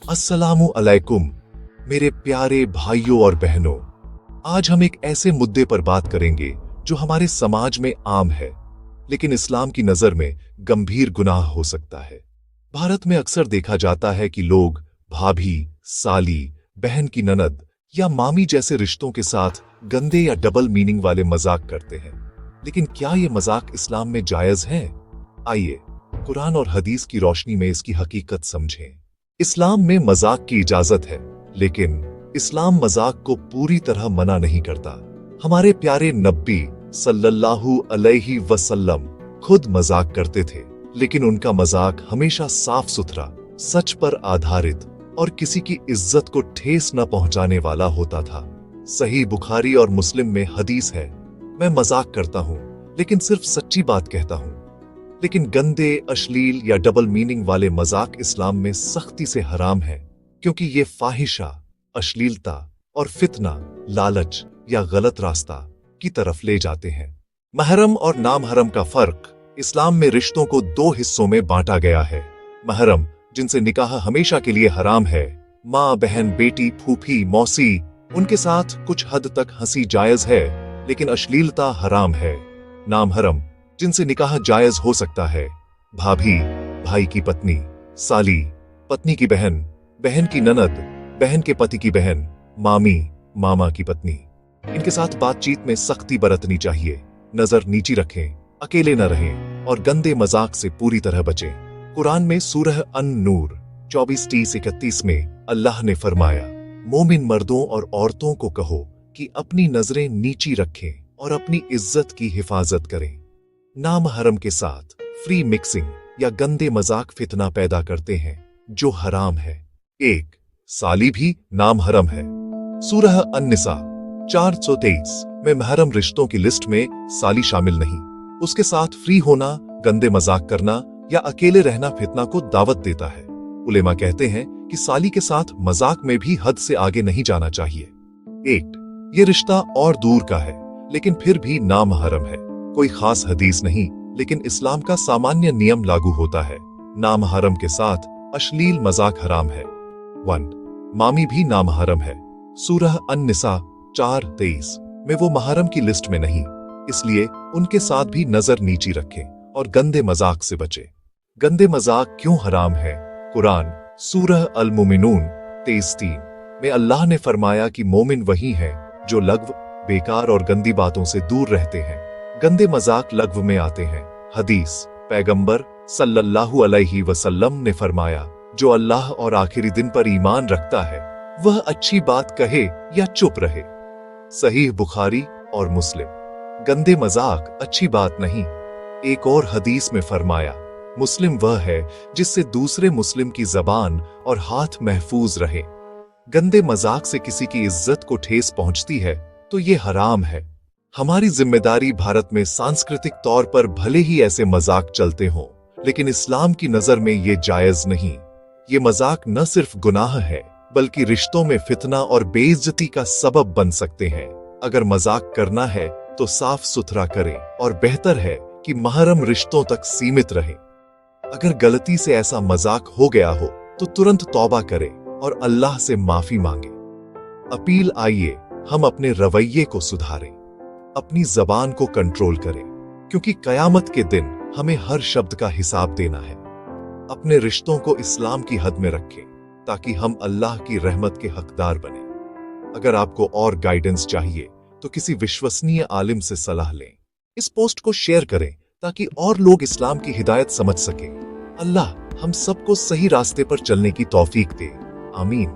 अस्सलामु अलैकुम मेरे प्यारे भाइयों और बहनों। आज हम एक ऐसे मुद्दे पर बात करेंगे जो हमारे समाज में आम है, लेकिन इस्लाम की नजर में गंभीर गुनाह हो सकता है। भारत में अक्सर देखा जाता है कि लोग भाभी, साली, बहन की ननद या मामी जैसे रिश्तों के साथ गंदे या डबल मीनिंग वाले मजाक करते हैं। लेकिन क्या ये मजाक इस्लाम में जायज है? आइए कुरान और हदीस की रोशनी में इसकी हकीकत समझें। इस्लाम में मजाक की इजाजत है, लेकिन इस्लाम मजाक को पूरी तरह मना नहीं करता। हमारे प्यारे नबी सल्लल्लाहु अलैहि वसल्लम खुद मजाक करते थे, लेकिन उनका मजाक हमेशा साफ सुथरा, सच पर आधारित और किसी की इज्जत को ठेस न पहुंचाने वाला होता था। सही बुखारी और मुस्लिम में हदीस है, मैं मजाक करता हूं लेकिन सिर्फ सच्ची बात कहता हूं। लेकिन गंदे, अश्लील या डबल मीनिंग वाले मजाक इस्लाम में सख्ती से हराम है, क्योंकि ये फाहिशा, अश्लीलता और फितना, लालच या गलत रास्ता की तरफ ले जाते हैं। महरम और नामहरम का फर्क इस्लाम में रिश्तों को दो हिस्सों में बांटा गया है। महरम, जिनसे निकाह हमेशा के लिए हराम है, माँ, बहन, बेटी, फूफी, मौसी, उनके साथ कुछ हद तक हंसी जायज है, लेकिन अश्लीलता हराम है। नामहरम, जिनसे निकाह जायज हो सकता है, भाभी, भाई की पत्नी, साली, पत्नी की बहन, बहन की ननद, बहन के पति की बहन, मामी, मामा की पत्नी। इनके साथ बातचीत में सख्ती बरतनी चाहिए, नजर नीची रखें, अकेले न रहें और गंदे मजाक से पूरी तरह बचें। कुरान में सूरह अन-नूर 24-31 में अल्लाह ने फरमाया, मोमिन मर्दों और औरतों को कहो कि अपनी नजरें नीची रखें और अपनी इज्जत की हिफाजत करें। नामहरम के साथ फ्री मिक्सिंग या गंदे मजाक फितना पैदा करते हैं, जो हराम है। 1. साली भी नामहरम है। सूरह अन-निसा 423 में महरम रिश्तों की लिस्ट में साली शामिल नहीं। उसके साथ फ्री होना, गंदे मजाक करना या अकेले रहना फितना को दावत देता है। उलेमा कहते हैं कि साली के साथ मजाक में भी हद से आगे नहीं जाना चाहिए। 1. ये रिश्ता और दूर का है, लेकिन फिर भी नामहरम है। कोई खास हदीस नहीं, लेकिन इस्लाम का सामान्य नियम लागू होता है। नामहरम के साथ अश्लील मजाक हराम है। 1. मामी भी नामहरम है। सूरह अन-निसा 4:23 में वो महरम की लिस्ट में नहीं, इसलिए उनके साथ भी नजर नीची रखें और गंदे मजाक से बचें। गंदे मजाक क्यों हराम है? कुरान सूरह अल-मुमिनून 23:3 में अल्लाह ने फरमाया कि मोमिन वही हैं जो लग़्व, बेकार और गंदी बातों से दूर रहते हैं। गंदे मजाक लग़्व में आते हैं। हदीस, पैगंबर सल्लल्लाहु अलैहि वसल्लम ने फरमाया, जो अल्लाह और आखिरी दिन पर ईमान रखता है, वह अच्छी बात कहे या चुप रहे। सहीह बुखारी और मुस्लिम। गंदे मजाक अच्छी बात नहीं। एक और हदीस में फरमाया, मुस्लिम वह है जिससे दूसरे मुस्लिम की जबान और हाथ महफूज रहे। गंदे मजाक से किसी की इज्जत को ठेस पहुंचती है तो ये हराम है। हमारी जिम्मेदारी भारत में सांस्कृतिक तौर पर भले ही ऐसे मजाक चलते हों, लेकिन इस्लाम की नजर में ये जायज नहीं। ये मजाक न सिर्फ गुनाह है, बल्कि रिश्तों में फितना और बेइज्जती का सबब बन सकते हैं। अगर मजाक करना है तो साफ सुथरा करें और बेहतर है कि महरम रिश्तों तक सीमित रहे। अगर गलती से ऐसा मजाक हो गया हो तो तुरंत तौबा करें और अल्लाह से माफी मांगे। अपील, आइए हम अपने रवैये को सुधारें, अपनी जबान को कंट्रोल करें, क्योंकि कयामत के दिन हमें हर शब्द का हिसाब देना है। अपने रिश्तों को इस्लाम की हद में रखें ताकि हम अल्लाह की रहमत के हकदार बने। अगर आपको और गाइडेंस चाहिए तो किसी विश्वसनीय आलिम से सलाह लें। इस पोस्ट को शेयर करें ताकि और लोग इस्लाम की हिदायत समझ सकें। अल्लाह हम सबको सही रास्ते पर चलने की तौफीक दे। आमीन।